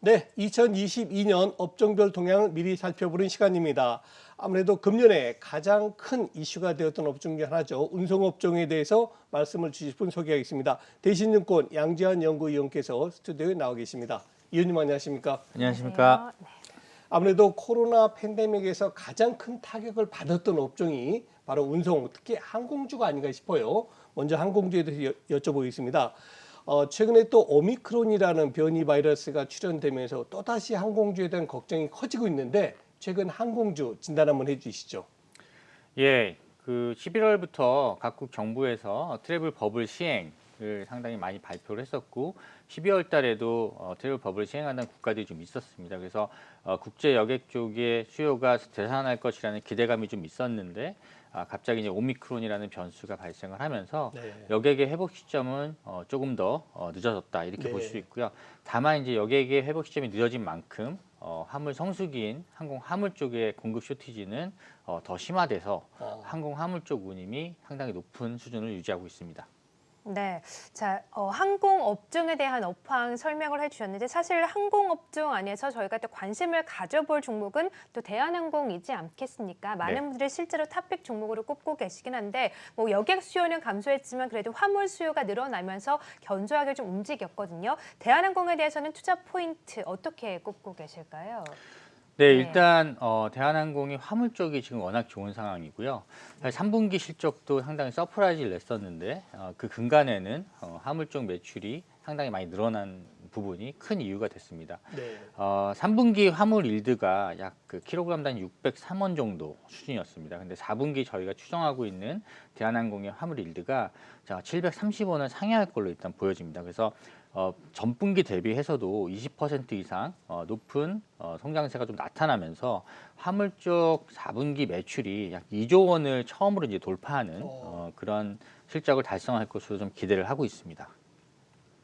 네, 2022년 업종별 동향을 미리 살펴보는 시간입니다. 아무래도 금년에 가장 큰 이슈가 되었던 업종 중 하나죠. 운송업종에 대해서 말씀을 주실 분 소개하겠습니다. 대신증권 양지한 연구위원께서 스튜디오에 나와 계십니다. 위원님 안녕하십니까? 안녕하십니까? 아무래도 코로나 팬데믹에서 가장 큰 타격을 받았던 업종이 바로 운송, 특히 항공주가 아닌가 싶어요. 먼저 항공주에 대해서 여쭤보겠습니다. 최근에 또 오미크론이라는 변이 바이러스가 출현되면서 또다시 항공주에 대한 걱정이 커지고 있는데 최근 항공주 진단 한번 해주시죠. 예, 11월부터 각국 정부에서 트래블 버블 시행을 상당히 많이 발표를 했었고 12월 달에도 트래블 버블 시행하는 국가들이 좀 있었습니다. 그래서 국제 여객 쪽의 수요가 되살아날 것이라는 기대감이 좀 있었는데 갑자기 이제 오미크론이라는 변수가 발생을 하면서 여객의 회복 시점은 조금 더 늦어졌다 이렇게 볼 수 있고요. 다만 이제 여객의 회복 시점이 늦어진 만큼 화물 성수기인 항공 화물 쪽의 공급 쇼티지는 더 심화돼서 항공 화물 쪽 운임이 상당히 높은 수준을 유지하고 있습니다. 네, 자, 항공 업종에 대한 업황 설명을 해주셨는데 사실 항공 업종 안에서 저희가 또 관심을 가져볼 종목은 또 대한항공이지 않겠습니까? 많은 분들이 실제로 탑픽 종목으로 꼽고 계시긴 한데 뭐 여객 수요는 감소했지만 그래도 화물 수요가 늘어나면서 견조하게 좀 움직였거든요. 대한항공에 대해서는 투자 포인트 어떻게 꼽고 계실까요? 네, 일단 대한항공이 화물 쪽이 지금 워낙 좋은 상황이고요. 사실 3분기 실적도 상당히 서프라이즈를 냈었는데 그 근간에는 화물 쪽 매출이 상당히 많이 늘어난 부분이 큰 이유가 됐습니다. 3분기 화물 일드가 약 킬로그램당 603원 정도 수준이었습니다. 근데 4분기 저희가 추정하고 있는 대한항공의 화물 일드가 730원을 상회할 걸로 일단 보여집니다. 그래서 전분기 대비해서도 20% 이상 높은 성장세가 좀 나타나면서 화물 쪽 4분기 매출이 약 2조 원을 처음으로 이제 돌파하는 그런 실적을 달성할 것으로 좀 기대를 하고 있습니다.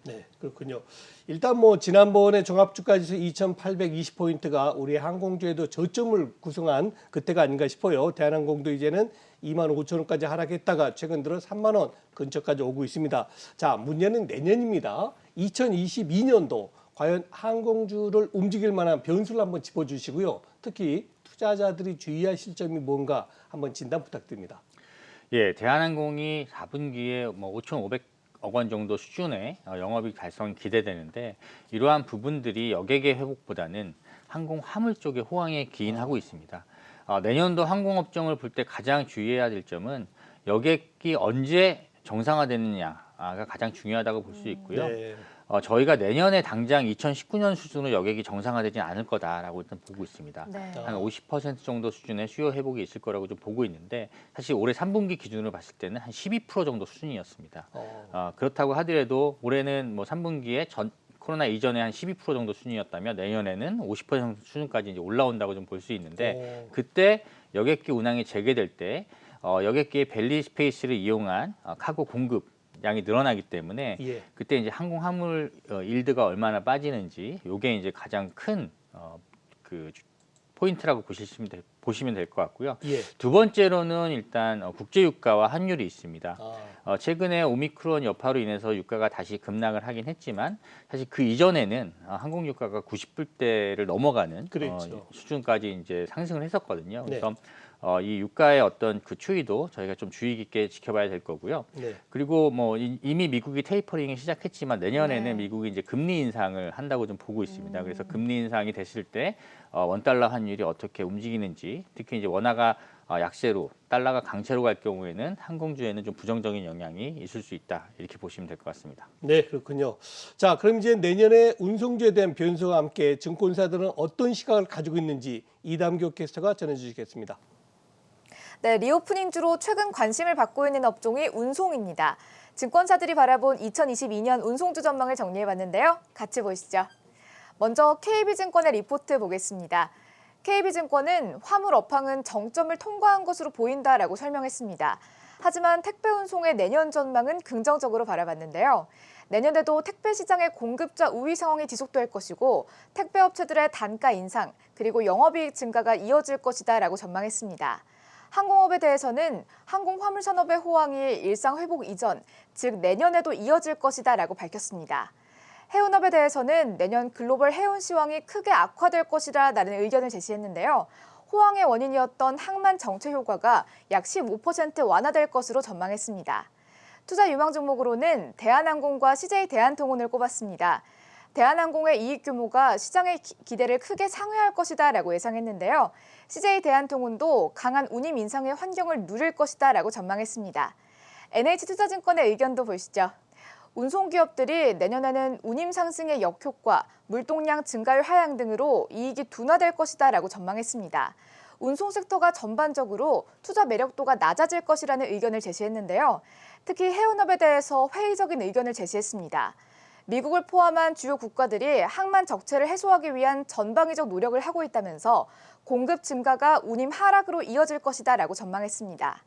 네, 그렇군요. 일단 뭐 지난번에 종합주가지수 2,820포인트가 우리 항공주에도 저점을 구성한 그때가 아닌가 싶어요. 대한항공도 이제는 25,000원까지 하락했다가 최근 들어 3만 원 근처까지 오고 있습니다. 자, 문제는 내년입니다. 2022년도 과연 항공주를 움직일 만한 변수를 한번 짚어주시고요. 특히 투자자들이 주의할 점이 뭔가 한번 진단 부탁드립니다. 예, 대한항공이 4분기에 뭐 5,500억 원 정도 수준의 영업이익 달성이 기대되는데 이러한 부분들이 여객의 회복보다는 항공 화물 쪽의 호황에 기인하고 있습니다. 내년도 항공업종을 볼 때 가장 주의해야 될 점은 여객이 언제 정상화되느냐가 가장 중요하다고 볼 수 있고요. 저희가 내년에 당장 2019년 수준으로 여객이 정상화되지는 않을 거다라고 일단 보고 있습니다. 한 50% 정도 수준의 수요 회복이 있을 거라고 좀 보고 있는데 사실 올해 3분기 기준으로 봤을 때는 한 12% 정도 수준이었습니다. 그렇다고 하더라도 올해는 뭐 3분기에 코로나 이전에 한 12% 정도 수준이었다면 내년에는 50% 수준까지 이제 올라온다고 좀 볼 수 있는데 그때 여객기 운항이 재개될 때 여객기의 벨리 스페이스를 이용한 카고 공급 양이 늘어나기 때문에 그때 이제 항공 화물 일드가 얼마나 빠지는지 요게 이제 가장 큰 포인트라고 보시면 될 것 같고요. 두 번째로는 일단 국제 유가와 환율이 있습니다. 최근에 오미크론 여파로 인해서 유가가 다시 급락을 하긴 했지만 사실 그 이전에는 항공 유가가 90불대를 넘어가는 수준까지 이제 상승을 했었거든요. 그래서 이 유가의 어떤 그 추이도 저희가 좀 주의 깊게 지켜봐야 될 거고요. 그리고 뭐 이미 미국이 테이퍼링을 시작했지만 내년에는 미국이 이제 금리 인상을 한다고 좀 보고 있습니다. 그래서 금리 인상이 됐을 때 원달러 환율이 어떻게 움직이는지 특히 이제 원화가 약세로 달러가 강세로 갈 경우에는 항공주에는 좀 부정적인 영향이 있을 수 있다 이렇게 보시면 될 것 같습니다. 네, 그렇군요. 자, 그럼 이제 내년에 운송주에 대한 변수와 함께 증권사들은 어떤 시각을 가지고 있는지 이담교 캐스터가 전해주시겠습니다. 네, 리오프닝주로 최근 관심을 받고 있는 업종이 운송입니다. 증권사들이 바라본 2022년 운송주 전망을 정리해봤는데요. 같이 보시죠. 먼저 KB증권의 리포트 보겠습니다. KB증권은 화물 업황은 정점을 통과한 것으로 보인다라고 설명했습니다. 하지만 택배 운송의 내년 전망은 긍정적으로 바라봤는데요. 내년에도 택배 시장의 공급자 우위 상황이 지속될 것이고 택배 업체들의 단가 인상 그리고 영업이익 증가가 이어질 것이다라고 전망했습니다. 항공업에 대해서는 항공화물산업의 호황이 일상 회복 이전, 즉 내년에도 이어질 것이다라고 밝혔습니다. 해운업에 대해서는 내년 글로벌 해운 시황이 크게 악화될 것이라는 의견을 제시했는데요. 호황의 원인이었던 항만 정체 효과가 약 15% 완화될 것으로 전망했습니다. 투자 유망 종목으로는 대한항공과 CJ 대한통운을 꼽았습니다. 대한항공의 이익 규모가 시장의 기대를 크게 상회할 것이다라고 예상했는데요. CJ 대한통운도 강한 운임 인상의 환경을 누릴 것이다라고 전망했습니다. NH투자증권의 의견도 보시죠. 운송기업들이 내년에는 운임 상승의 역효과, 물동량 증가율 하향 등으로 이익이 둔화될 것이다라고 전망했습니다. 운송 섹터가 전반적으로 투자 매력도가 낮아질 것이라는 의견을 제시했는데요. 특히 해운업에 대해서 회의적인 의견을 제시했습니다. 미국을 포함한 주요 국가들이 항만 적체를 해소하기 위한 전방위적 노력을 하고 있다면서 공급 증가가 운임 하락으로 이어질 것이다라고 전망했습니다.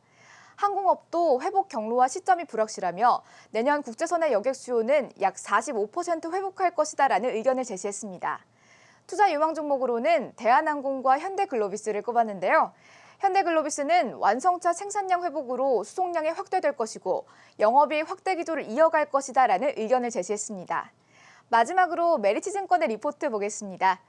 항공업도 회복 경로와 시점이 불확실하며 내년 국제선의 여객 수요는 약 45% 회복할 것이다라는 의견을 제시했습니다. 투자 유망 종목으로는 대한항공과 현대글로비스를 꼽았는데요. 현대글로비스는 완성차 생산량 회복으로 수송량이 확대될 것이고 영업이익 확대 기조를 이어갈 것이다라는 의견을 제시했습니다. 마지막으로 메리츠증권의 리포트 보겠습니다.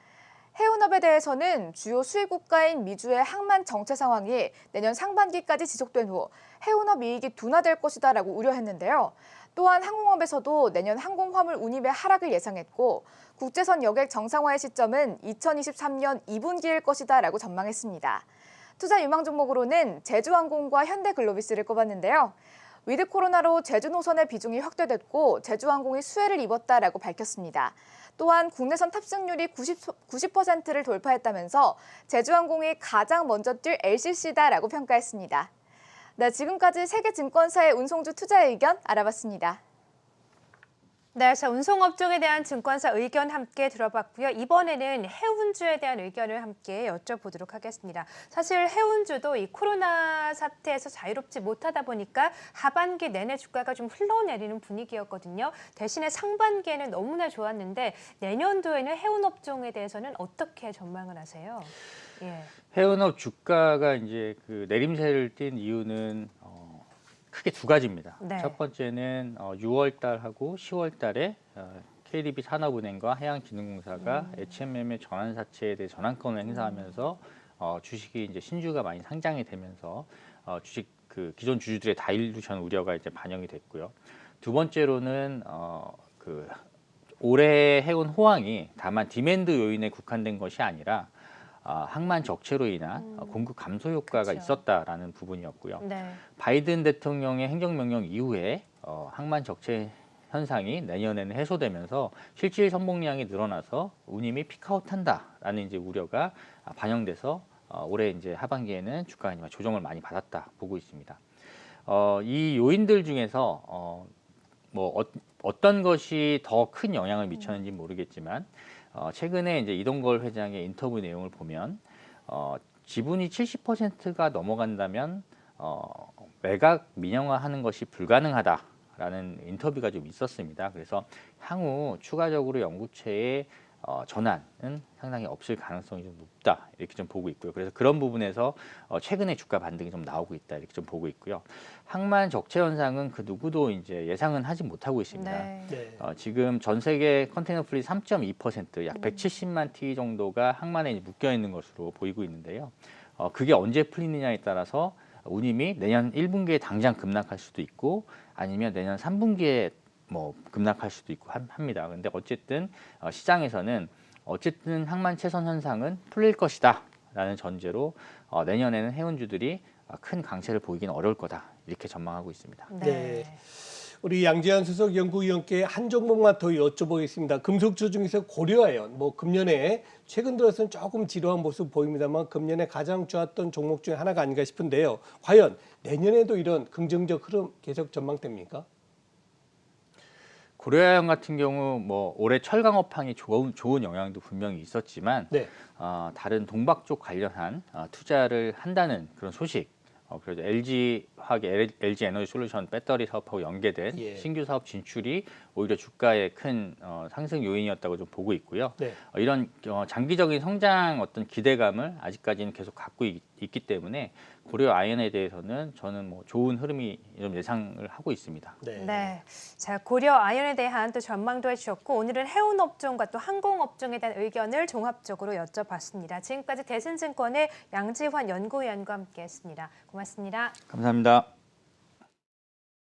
해운업에 대해서는 주요 수입 국가인 미주의 항만 정체 상황이 내년 상반기까지 지속된 후 해운업 이익이 둔화될 것이다라고 우려했는데요. 또한 항공업에서도 내년 항공화물 운임의 하락을 예상했고 국제선 여객 정상화의 시점은 2023년 2분기일 것이다라고 전망했습니다. 투자 유망 종목으로는 제주항공과 현대글로비스를 꼽았는데요. 위드 코로나로 제주 노선의 비중이 확대됐고 제주항공이 수혜를 입었다라고 밝혔습니다. 또한 국내선 탑승률이 90%를 돌파했다면서 제주항공이 가장 먼저 뛸 LCC다라고 평가했습니다. 네, 지금까지 세계 증권사의 운송주 투자 의견 알아봤습니다. 네, 자, 운송업종에 대한 증권사 의견 함께 들어봤고요. 이번에는 해운주에 대한 의견을 함께 여쭤보도록 하겠습니다. 사실 해운주도 이 코로나 사태에서 자유롭지 못하다 보니까 하반기 내내 주가가 좀 흘러내리는 분위기였거든요. 대신에 상반기에는 너무나 좋았는데 내년도에는 해운업종에 대해서는 어떻게 전망을 하세요? 예. 해운업 주가가 이제 그 내림세를 띈 이유는 크게 두 가지입니다. 네. 첫 번째는 6월 달하고 10월 달에 KDB 산업은행과 해양진흥공사가 HMM의 전환사채에 대해 전환권을 행사하면서 주식이 이제 신주가 많이 상장이 되면서 주식 그 기존 주주들의 다일루션 우려가 이제 반영이 됐고요. 두 번째로는 그 올해 해운 호황이 다만 디맨드 요인에 국한된 것이 아니라 항만 적체로 인한 공급 감소 효과가 그쵸. 있었다라는 부분이었고요. 네. 바이든 대통령의 행정명령 이후에 항만 적체 현상이 내년에는 해소되면서 실질 선봉량이 늘어나서 운임이 피크아웃한다라는 이제 우려가 반영돼서 올해 이제 하반기에는 주가가 조정을 많이 받았다 보고 있습니다. 이 요인들 중에서 어떤 것이 더 큰 영향을 미쳤는지 모르겠지만 최근에 이제 이동걸 회장의 인터뷰 내용을 보면 지분이 70%가 넘어간다면 매각 민영화하는 것이 불가능하다라는 인터뷰가 좀 있었습니다. 그래서 향후 추가적으로 영구채의 전환은 상당히 없을 가능성이 좀 높다 이렇게 좀 보고 있고요. 그래서 그런 부분에서 최근에 주가 반등이 좀 나오고 있다 이렇게 좀 보고 있고요. 항만 적체 현상은 그 누구도 이제 예상은 하지 못하고 있습니다. 네. 네. 지금 전 세계 컨테이너 플릿 3.2%, 약 170만 티 정도가 항만에 묶여 있는 것으로 보이고 있는데요. 그게 언제 풀리느냐에 따라서 운임이 내년 1분기에 당장 급락할 수도 있고 아니면 내년 3분기에 급락할 수도 있고 합니다. 그런데 어쨌든 시장에서는 어쨌든 항만 채선 현상은 풀릴 것이다라는 전제로 내년에는 해운주들이 큰 강세를 보이기는 어려울 거다 이렇게 전망하고 있습니다. 네. 우리 양지한 수석 연구위원께 한 종목만 더 여쭤보겠습니다. 금속주 중에서 고려아연, 금년에 최근 들어서는 조금 지루한 모습 보입니다만 금년에 가장 좋았던 종목 중에 하나가 아닌가 싶은데요. 과연 내년에도 이런 긍정적 흐름 계속 전망됩니까? 고려아연 같은 경우 올해 철강 업황이 좋은 영향도 분명히 있었지만 네. 다른 동박 쪽 관련한 투자를 한다는 그런 소식. 그래서 LG 화학, LG 에너지 솔루션 배터리 사업하고 연계된 예. 신규 사업 진출이 오히려 주가의 큰 상승 요인이었다고 좀 보고 있고요. 네. 이런 장기적인 성장 어떤 기대감을 아직까지는 계속 갖고 있기 때문에 고려 아이언에 대해서는 저는 뭐 좋은 흐름이 좀 예상을 하고 있습니다. 네. 네. 자, 고려 아이언에 대한 또 전망도 해주셨고 오늘은 해운 업종과 또 항공 업종에 대한 의견을 종합적으로 여쭤봤습니다. 지금까지 대신증권의 양지환 연구위원과 함께했습니다. 고맙습니다. 감사합니다.